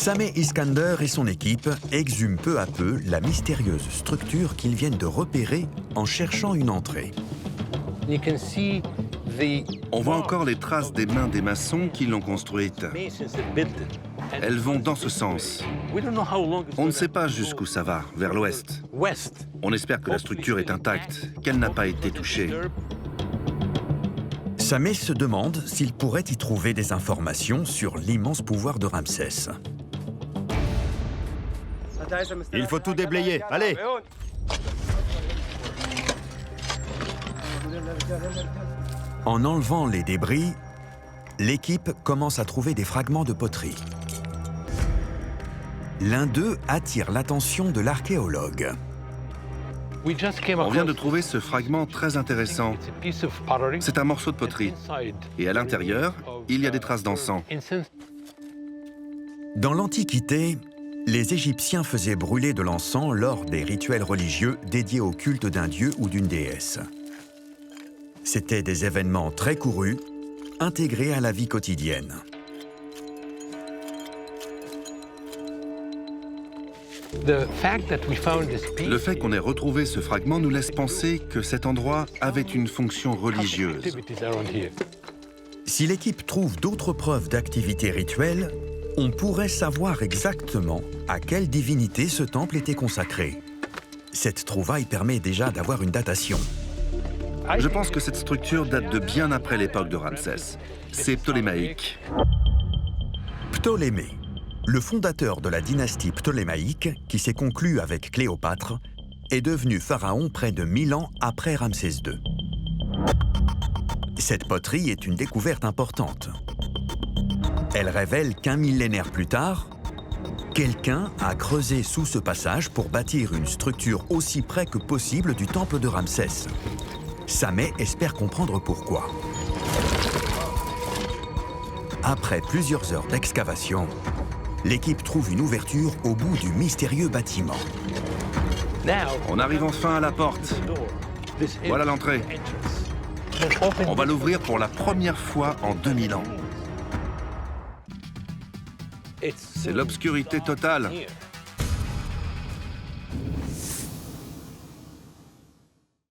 Sameh Iskander et son équipe exhument peu à peu la mystérieuse structure qu'ils viennent de repérer en cherchant une entrée. On voit encore les traces des mains des maçons qui l'ont construite. Elles vont dans ce sens. On ne sait pas jusqu'où ça va, vers l'ouest. On espère que la structure est intacte, qu'elle n'a pas été touchée. Sameh se demande s'il pourrait y trouver des informations sur l'immense pouvoir de Ramsès. Il faut tout déblayer, allez! En enlevant les débris, l'équipe commence à trouver des fragments de poterie. L'un d'eux attire l'attention de l'archéologue. On vient de trouver ce fragment très intéressant. C'est un morceau de poterie. Et à l'intérieur, il y a des traces d'encens. Dans l'Antiquité, les Égyptiens faisaient brûler de l'encens lors des rituels religieux dédiés au culte d'un dieu ou d'une déesse. C'étaient des événements très courus, intégrés à la vie quotidienne. Le fait qu'on ait retrouvé ce fragment nous laisse penser que cet endroit avait une fonction religieuse. Si l'équipe trouve d'autres preuves d'activité rituelle, on pourrait savoir exactement à quelle divinité ce temple était consacré. Cette trouvaille permet déjà d'avoir une datation. Je pense que cette structure date de bien après l'époque de Ramsès. C'est ptolémaïque. Ptolémée, le fondateur de la dynastie ptolémaïque, qui s'est conclue avec Cléopâtre, est devenu pharaon près de 1000 ans après Ramsès II. Cette poterie est une découverte importante. Elle révèle qu'un millénaire plus tard, quelqu'un a creusé sous ce passage pour bâtir une structure aussi près que possible du temple de Ramsès. Sameh espère comprendre pourquoi. Après plusieurs heures d'excavation, l'équipe trouve une ouverture au bout du mystérieux bâtiment. On arrive enfin à la porte. Voilà l'entrée. On va l'ouvrir pour la première fois en 2000 ans. C'est l'obscurité totale.